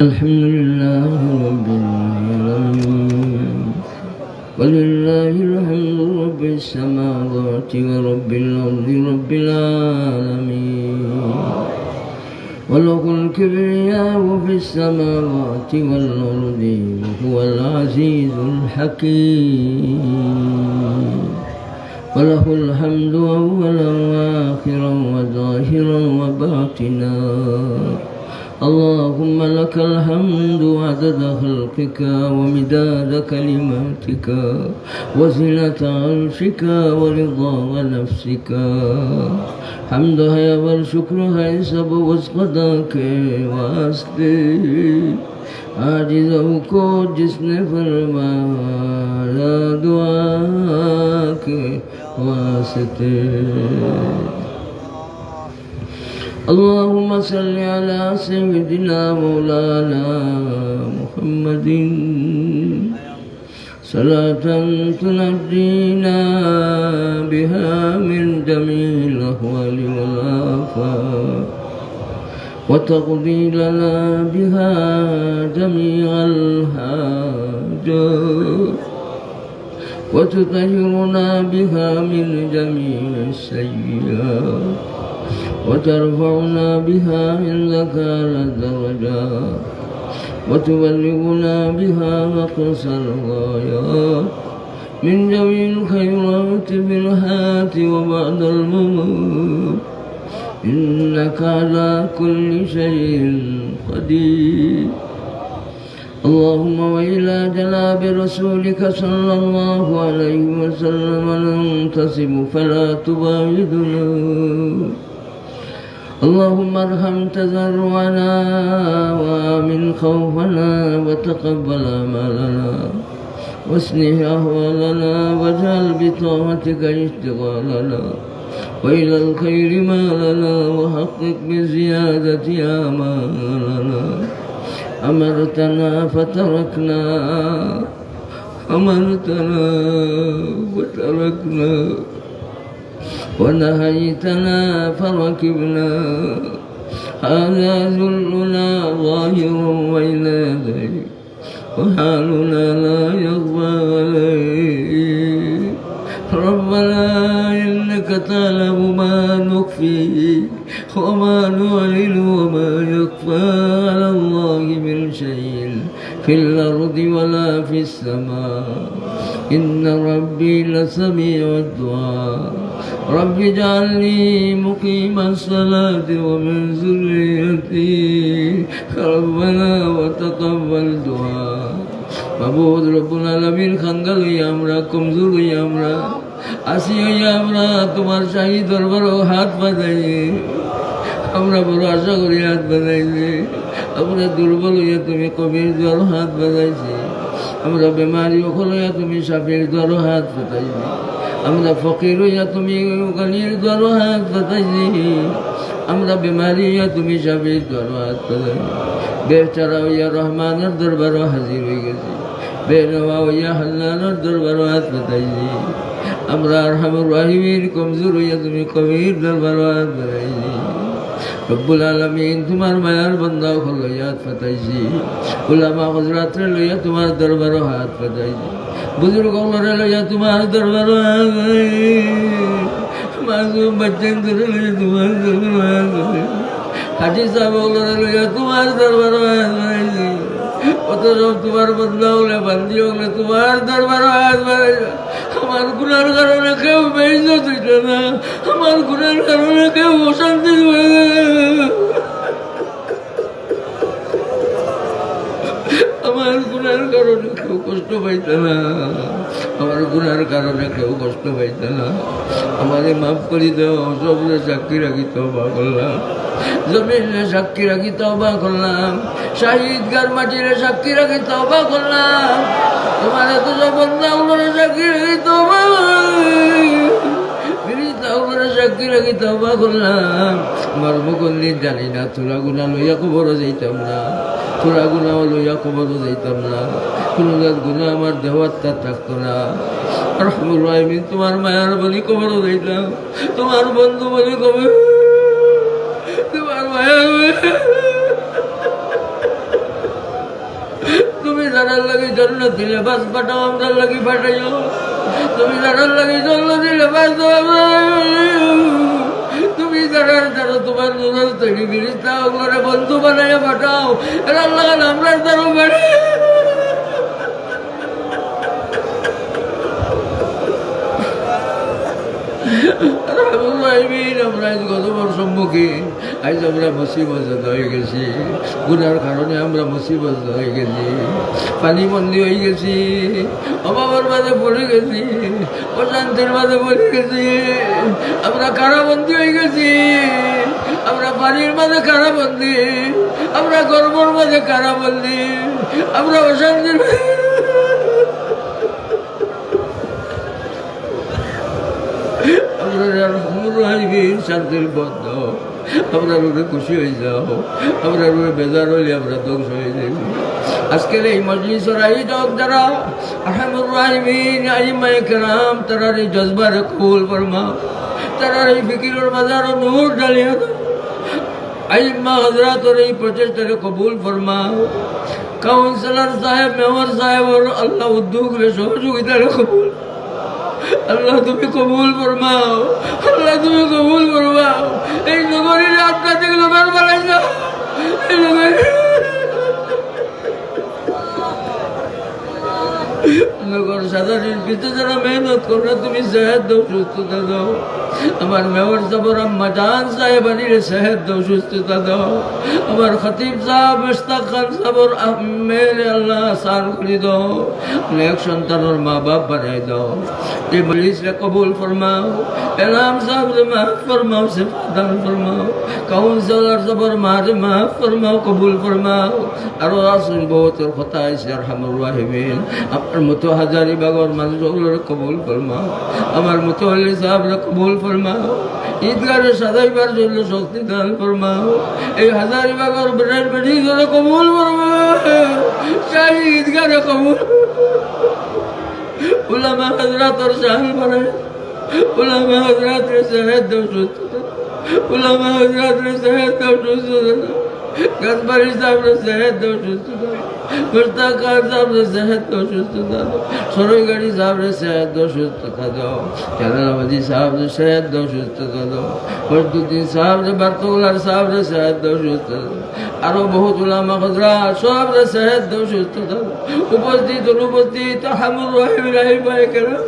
الحمد لله رب العالمين ولله الحمد رب السماوات ورب الأرض رب العالمين وله الكبرياء في السماوات والأرض وهو العزيز الحكيم وله الحمد أولا وآخرا وظاهرا وباطنا اللهم لك الحمد عدد خلقك ومداد كلماتك وزنة عرشك ورضا نفسك حمدها والشكرها سب وسقداك واسطے عاجزوں کو جس نے فرمایا دعا کے واسطے اللهم صل على سيدنا مولانا محمد صلاة تنجينا بها من جميع الأهوال والآفات وتقضي لنا بها جميع الحاجات وتطهرنا بها من جميع السيئات وترفعنا بها عندك على الدرجات وتبلغنا بها أقصى الغايات من جميع الخيرات في الحياة وبعد الموت إنك على كل شيء قدير اللهم وإلى جناب رسولك صلى الله عليه وسلم ننتسب فلا تباعدنا اللهم ارحم تضرعنا وآمن خوفنا وتقبل أعمالنا واصلح أحوالنا واجعل بطاعتك اشتغالنا وإلى الخير مالنا وحقق بزيادة آمالنا أمرتنا فتركنا أمرتنا وتركنا ونهيتنا فركبنا هذا ذلنا ظاهر بين يديك وحالنا لا يخفى عليك ربنا إنك تعلم ما نخفي وما نعلن وما يخفى على الله من شيء في الأرض ولا في السماء إن ربي لسميع الدعاء رب اجعلني مقيم الصلاة ومن ذريتي ربنا وتقبل دعاء মাবুদ রব্বুল আলামিন খানগালি আমরা কমজোরি আমরা আসি আমরা তোমার শাহী দরবারও হাত বাঁধাইয়ে আমরা বড় আশা করি হাত বাঁধাইছে আমরা দুর্বল হইয়া তুমি কবির জ্বর হাত বাঁধাইছে আমরা বেমারি ওখল হইয়া তুমি সাপের জ্বর হাত বাঁধাইছে আমরা ফকির হইয়া তুমি গালির জ্বর হাত বাঁধাইছি আমরা বেমারি হইয়া তুমি সাপের জ্বর হাত বাঁধাইছি বেচারা হইয়া রহমানের দরবারও হাজির হয়ে গেছি বেনওয়া হইয়া হান্নানের দরবারও হাত বাঁধাইছি আমরা আরহামুর রাহিমের কমজোর হইয়া তুমি কবির দরবারও হাত বাঁধাইছি রব্বুল আলামিন তোমার মায়ার বান্দা হল লইয়া হাত পাতাইছি উলামা হযরতরে লইয়া তোমার দরবারও হাত পাতাইছি বুজুর্গ লরে লইয়া তোমার দরবারও হাত মাসুম বাচ্চাদের লইয়া তোমার দরবারও হাত হাজি সাহেব লরে লইয়া তোমার দরবারও হাত পাতাইছি কত সব তোমার বান্দা হলে বান্দি হলে তোমার দরবারও হাত পাতাইছি আমার গুনার কারণে কেউ বেইজ্জত হইতো না আমার গুনার কারণে কেউ অশান্তি আমার গুনার কারণে কেউ কষ্ট পাইত না আমার গুনার কারণে কেউ কষ্ট পাইত না আমারে মাফ করি দাও সবরে সাক্ষী রাখি তওবা করলাম জমিনে সাক্ষী রাখি তওবা করলাম শহীদ গার মাটিরে সাক্ষী রাখি তওবা করলাম তোমার এত সব বন্ধা উনারে সাক্ষী রাখি তওবা সাক্ষী রাখি তওবা করলাম মর্ম করলি জানি না তোরা গুণা লইয়া কবরও যাইতাম না তোরা গুণাও লইয়া কবরও যাইতাম না কোনো গুণা আমার দেওয়ারটা থাকতো না রহমুর রাহিমিন তোমার মায়ার বলি কবরও যাইতাম তোমার বন্ধু বলি কবর তোমার মায়ার যারা লাগে জান্নাতি লেবাস পাঠাও, আমরা লাগি পাঠাইও। তুমি যারা লাগে জান্নাতি লেবাস দাও, তুমি যারা যারা তোমার নজর তৈরি ফিরিস্তা ওগুলো বন্ধু বানাইয়া পাঠাও। এরা লাগান আমরা তারও বাড়ি আমরা গতবার সম্মুখীন, আজ আমরা মুসিবত হয়ে গেছি, গুনার কারণে আমরা মুসিবত হয়ে গেছি, পানি বন্দি হয়ে গেছি, অভাবের মাঝে পড়ে গেছি, অশান্তির মাঝে পড়ে গেছি, আমরা কারাবন্দি হয়ে গেছি, আমরা পানির মাঝে কারাবন্দি, আমরা গর্বর মাঝে কারাবন্দি, আমরা অশান্তির শান্তির বন্ধ, আমরা রোডে খুশি হয়ে যাও, আমরা রোডে বেজার হইলে আমরা ধ্বংস হয়ে যাই। আজকের এই মজলিসের আয়োজক যারা আহমুর রাহিমিন আইমায়ে কেরাম, তারার এই জজবার কবুল ফরমাও, তারার এই ফিকিরের বাজার নূর ডালিয়া দাও, আইম্মা হযরতের এই প্রচেষ্টারে কবুল ফরমাও, কাউন্সিলর সাহেব, মেয়র সাহেব আল্লাহ উদ্যোগের সহযোগিতারে কবুল, আল্লাহ তুমি কবুল ফরমাও, আল্লাহ তুমি কবুল ফরমাও। এই নগরীর আপনাদের লোকের বানাই যাও, এই নগর সাধারণ পিছনে যারা মেহনত করে তুমি সেহত দাও, সুস্থতা দাও। আমার মেয়র সাহেব আম্মা জান সাহেব আনিরে সেহত দাও, সুস্থতা দাও। আমার খতিব সাহেব মুশতাক খান সাহেবর মেরে আল্লাহ আসান করে দাও, অনেক সন্তানের মা বাপ বানাই দাও। এই মজলিসে কবুল ফরমাও, এলাম সাহেবরে মাফ ফরমাও, সিফাদান ফরমাও, কাউন্সিলর সাহেবর মারে মাফ ফরমাও, কবুল ফরমাও। আরো আসুন বহুতের কথা আছে আরহামুর রাহিমিন, আমার মতো হাজারি বাগর মানুষগুলোর কবুল ফরমাও, আমার মতো হলে সাহেবরা কবুল ফরমাও, ঈদগাহে সাজাইবার জন্য শক্তি দান ফরমাও। এই হাজারি বাগর বেড়ার বেড়ি ধরে কবুল ফরমাও, সেই ঈদগাহে কবুল। উলামা হযরতের শান বানায়, উলামা হযরতের সেহত দাও, সুস্থতা, উলামা হযরতের সেহত দাও, সুস্থতা, গজবারি সাহেবরে সেহত দাও, সুস্থতা, মুশতাক খান সাহেবরে সেহত দাও, সুস্থতা, সরইগাড়ি সাহেবরে সেহত দাও, সুস্থতা দাও, জালালাবাদী সাহেবরে সেহত দাও, সুস্থতা দাও, ফজলুদ্দিন সাহেবরে, বারতুল্লাহ সাহেবরে সেহত দাও, সুস্থতা দাও। আরো বহুত উলামা হযরত সবরে সেহত দাও, সুস্থতা দাও। উপস্থিত অনুপস্থিত আহমুর রাহিমিন আইমায়ে কেরাম,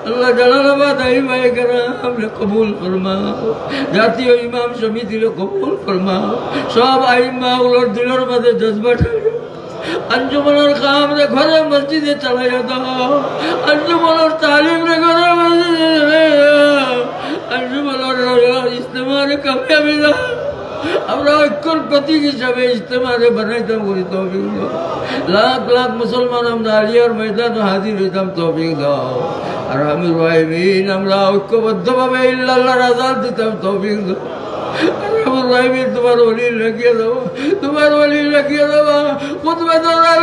আল্লাহ জালালাবাদ আইমায়ে কেরামরে কবুল ফরমাও, জাতীয় ইমাম সমিতিরে কবুল ফরমাও, সব আইম্মাগুলোর দিলের মাঝে জজবা ঢালো, আঞ্জুমানের কামরে ঘরে মসজিদে চালাইয়া দাও, আঞ্জুমানের তালিমরে ঘরে মসজিদে, আঞ্জুমানের ইজতেমারে কামিয়াবি দাও। আমরা ঐক্যর প্রতীক হিসাবে ইজতেমারে বানাইতাম করি তৌফিক দাও। লাখ লাখ মুসলমান আমরা আলিয়ার ময়দানে হাজির হইতাম, তৌফিক দাও। আর আমি রাহিমিন আমরা ঐক্যবদ্ধভাবে ইল্লাল্লাহর আযান দিতাম, তৌফিক দাও। আমার রাহিমিন তোমার ওলি রাখিয়ে দেবো, তোমার ওলি রাখিয়ে দেবো। খুতবা দৌড়াল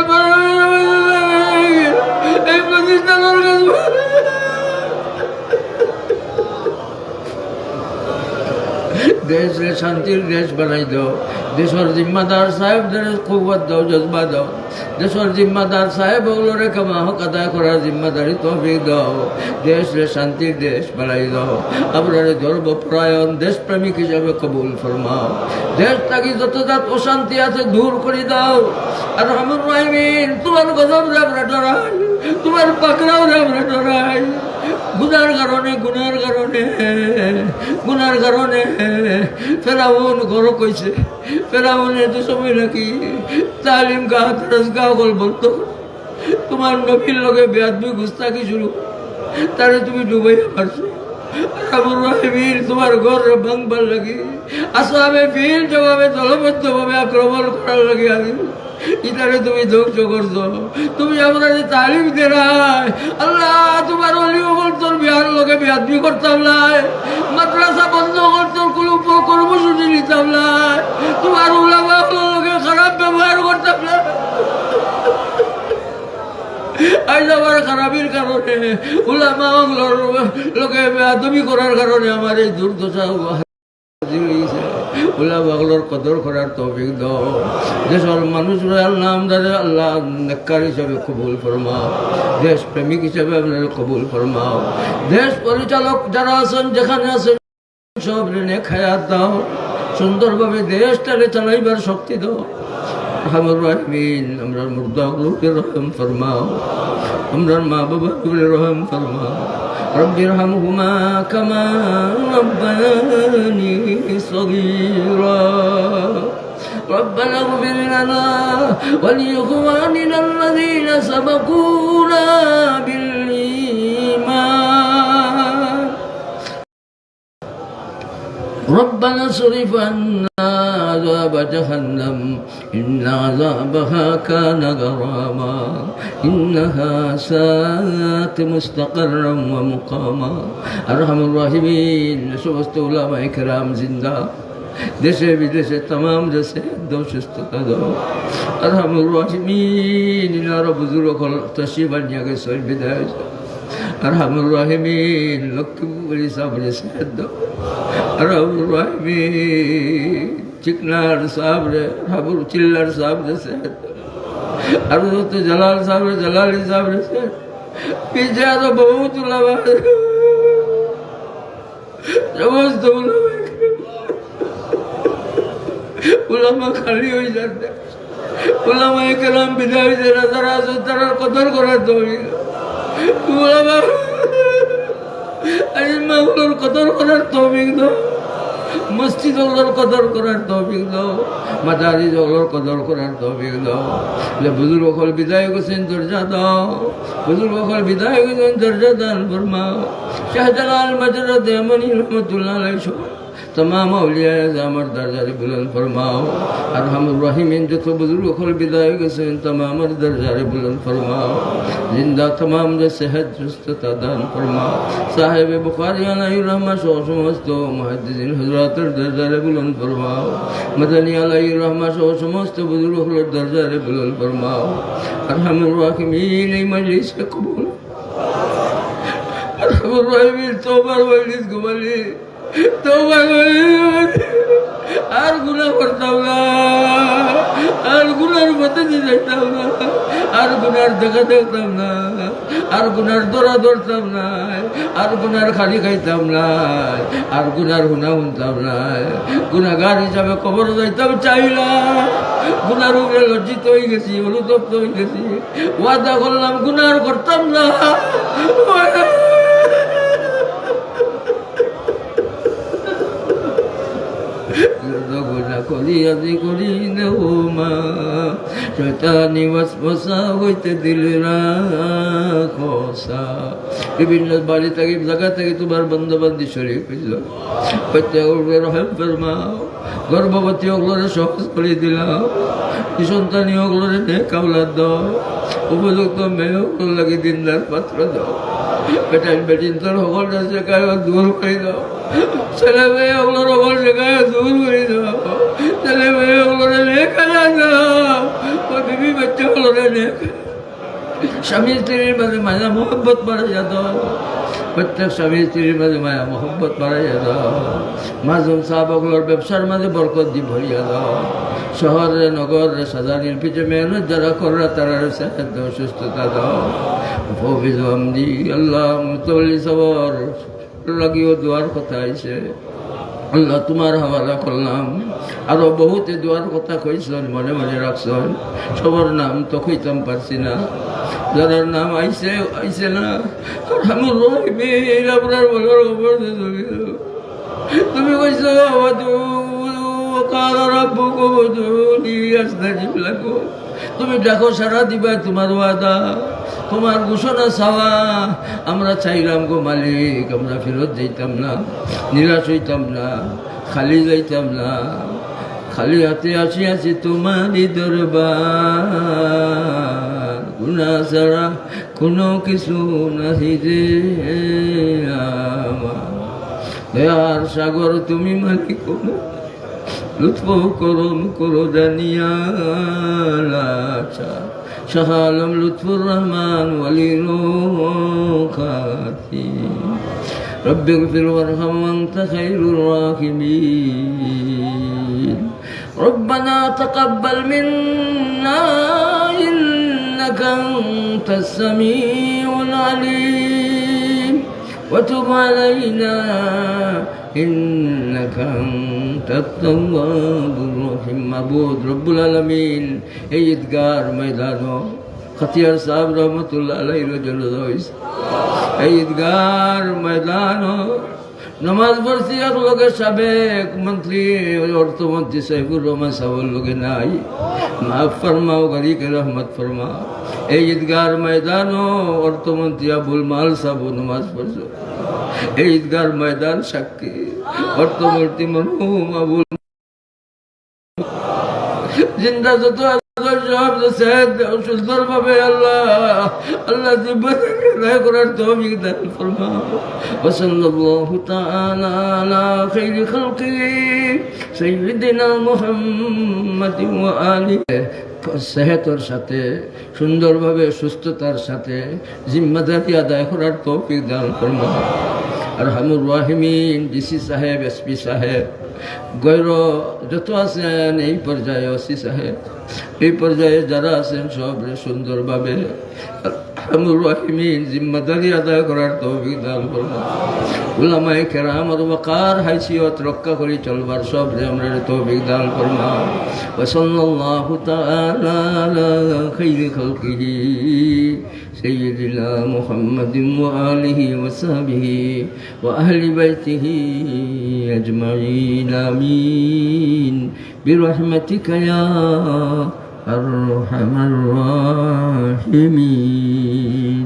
এই প্রতিষ্ঠানের দেশে শান্তির দেশ বানাই দাও। দেশের জিম্মাদার সাহেবদের কুওয়াত দাও, জজবা দাও। দেশের জিম্মাদার সাহেব ওগুলোরে কামা হক আদায় করার জিম্মাদারি তৌফিক দাও। দেশে শান্তির দেশ বানাই দাও। আপনার ধর্মপরায়ণ দেশপ্রেমিক হিসাবে কবুল ফরমাও। দেশ থাকি যত জাত অশান্তি আছে দূর করে দাও। আর আরহামুর রাহিমিন তোমার গজব আমরা ডরাই, তোমার পাকড়াও আমরা ডরাই। গুনার কারণে ফেরাউন ঘর কইছে, ফেরাউনের তো সময় নাকি তালিম গা দরজ গা গল বলতো, তোমার নবীর লগে বেয়াদবি গুস্তাকি শুরু, তারে তুমি ডুবাইয়া পারছো। আরহামুর রাহিমিন তোমার ঘর ভাঙবার লাগি আসহাবে ফিল জবাবে দলবদ্ধভাবে আক্রমণ করার লাগে আমি ইতারে তুমি ধ্বংস করছো। তুমি আমাদের তালিম দেরাই আল্লাহ, তোমার অলি তোর বিহার লোকে বেয়াদবি করতাম নাই, মাদ্রাসা বন্ধ করতো, কোনো কর্মসূচি নিতাম নাই, তোমার উলামা লোকে খারাপ ব্যবহার করতাম না। আজ আমার খারাপের কারণে উলামা লোকে বেয়াদবি করার কারণে আমার এই দুর্দশা উলা বাগলোর কদর করার তৌফিক দাও দেশের মানুষরা আল্লাহ আমদারে আল্লাহ নেককার হিসাবে কবুল ফরমাও দেশ প্রেমিক হিসাবে আপনারা কবুল ফরমাও দেশ পরিচালক যারা আছেন যেখানে আছেন সব ঋণে খায়াত দাও সুন্দরভাবে দেশটারে চালাইবার শক্তি দাও রহমান রাহিমিন আমরা মুর্দাগুলোকে রহম ফরমাও আমরা মা বাবাগুলো রহম ফরমাও رب ارحمهما كما ربياني صغيرا ربنا اغفر لنا ولإخواننا الذين سبقونا بالإيمان ربنا اصرف عنا عذاب جهنم إن عذابها كان غراما إنها ساءت مستقرا ومقاما أرحم الراحمين সমস্ত উলামায়ে কেরাম জিন্দা দেশে বিদেশে तमाम দেশে দাও সুস্থতা দাও আরহামুর রাহিমিন ইনারা বুজুর্গ হল তশরিফ নিয়ে গেছে বিদায় আরহামুর রাহিমিন লক্ষ্মী সাবরে সেদ দাও আরহামুর রাহিমিন চিকনার সাবরে হাবুর চিল্লার সাবরে সেদ আর তো জালাল সাবরে জালালি সাবরে সেদ পিছে আরো বহুত উলামা সমস্ত উলামা খালি হয়ে যাচ্ছে উলামায়ে কেরাম বিদায় হয়েছে যারা আছে তারা কদর করার তৌফিক উলামা আইমাগুলোর কদর করার তৌফিক দাও মসজিদগুলোর কদর করার তৌফিক দাও মাদারিসগুলোর কদর করার তৌফিক দাও বুজুর্গ হল বিদায় গেছেন দরজা দাও বুজুর্গ হল বিদায় গেছেন দরজা দান ফরমাও শাহজালাল মাজরুদ দেওবন্দি রহমাতুল্লাহ আলাইহি तमाम औलिया अज़ामर दर्जारे बुलंद फरमाओ अरहमुर राहिमीन जो तो बुजुर्ग खल विदाई गए तमाम दर्जारे बुलंद फरमाओ जिंदा तमाम जो सेहत सुस्तता दान फरमाओ साहिब बुखारी अलैहि रहमत समस्त मुहद्दिसिन हजरातर दर्जारे बुलंद फरमाओ मदनी अलैहि रहमत समस्त बुजुर्ग खल दर्जारे बुलंद फरमाओ अरहमुर राहिमीन मजलिस कबूल अरहमुर राहिमीन तौबा मजलिस कबूल আর গুণা করতাম না আর গুণার মতো যেতাম না আর গুণার দেখা দেখতাম না আর গুণার দৌড়া দৌড়তাম না আর গুণার খালি খাইতাম না আর গুণার হুনা শুনতাম না গুণাগার হিসাবে খবর যাইতাম চাইলাম গুণার উপরে লজ্জিত হয়ে গেছি অনুতপ্ত হয়ে গেছি ওয়াদা করলাম গুণার করতাম না বিভিন্ন বাড়ি থেকে জায়গা থেকে তোমার বন্ধুবান্ধী শরীর হইল প্রত্যেক রহম ফরমাও গর্ভবতী ওগুলোরে সহজ করে দিলাম সন্তানী ওগুলোরে নেক আওলাদ দাও উপযুক্ত মেয়ে ওগুলো লাগে দিনদার পাত্র দাও বেটাই বেটিন তোর সকল শেখায় দূর করে দাও ছেলে মেয়ে ওগুলোর সকল শেখায় দূর করে দাও ছেলে মেয়ে ওগুলোরে লেখা দাও ওই বিবি বাচ্চা ওগুলোরে লেখা স্বামী স্ত্রীর মাঝে মায়া মোহব্বত বাড়াইয়া দাও প্রত্যেক স্বামী স্ত্রীর মাঝে মায়া মোহব্বত বাড়াইয়া দাও মাজুম সাহাবগুলোর ব্যবসার মাঝে বরকত দি ভরিয়া দাও শহরে নগরে সাজানির পিছে মেহনত যারা করা তারা সেহত দাও সুস্থতা দাও ফৌজ আমদি আল্লাহ মুতওয়াল্লি সবর লাগিও দোয়ার কথা আইছে আল্লাহ তোমার হাওয়ালা করলাম আরো বহুতে দোয়ার কথা কইছেন মনে মনে রাখছেন সবার নাম তো কইতাম পারছি না যারার নাম আইছে আইছে না আমার রহিমের আপনার বলার খবর তুমি কইছো তুমি দেখো সারা দিবা তোমার ওয়াদা তোমার ঘোষণা চাওয়া আমরা চাইলাম গো মালিক আমরা ফেরত যাইতাম না নিরাশ হইতাম না খালি যাইতাম না খালি হাতে আসিয়াছি তোমারই দরবার গুনাহ ছাড়া কোনো কিছু নাহি যে আমার দয়ার সাগর তুমি মালিক লুৎফ করম করো জানিয়া শাহ আলম লুৎফুর রহমান ওয়ালি খাতি رب اغفر وارحم وأنت خير الراحمين ربنا تقبل منا إنك أنت السميع العليم وتب علينا إنك أنت التواب الرحيم معبود رب العالمين এই ঈদগার ময়দানো খতিয়ার সাহেব রহমতুল্লাহ আলাইহির জন্য হয়েছে এই ঈদগার ময়দানো নামাজ পড়ছি এক লোকে সাবেক মন্ত্রী অর্থমন্ত্রী সাইফুর রহমান সাহেবের লোকে নাই মাফ ফরমাও গরিকে রহমত ফরমাও এই ঈদগার ময়দানো অর্থমন্ত্রী আবুল মাল সাহেব নামাজ পড়ছো এই ঈদগার ময়দান সাক্ষী অর্থমন্ত্রী মরহুম আবুল জিন্দা যত সব সুন্দরভাবে আল্লাহ আল্লাহ জীবনে করার তৌফিক দান ফরমাও ওয়া সাল্লাল্লাহু তাআলা আলা খাইরি খালকি সাইয়্যিদিনা মুহাম্মাদিন ওয়া আলিহি সেহতের সাথে সুন্দরভাবে সুস্থতার সাথে জিম্মাদারি আদায় করার তৌফিক দান ফরমাও আরহামুর রাহিমিন ডিসি সাহেব এসপি সাহেব গৈর যত আছেন এই পর্যায়ে ওসি সাহেব এই পর্যায়ে যারা আছেন সব সুন্দরভাবে আরহামুর রাহিমিন জিম্মাদারি আদায় করার তৌফিক দান ফরমাও উলামায়ে কেরাম আর ওয়াকার হাইসিয়ত রক্ষা করে চলবার সব আমরা তৌফিক দান ফরমাও ওয়া সাল্লাল্লাহু তাআলা আলা খাইরি খালকিহি سيدنا محمد وآله وصحبه وأهل بيته أجمعين آمين برحمتك يا أرحم الراحمين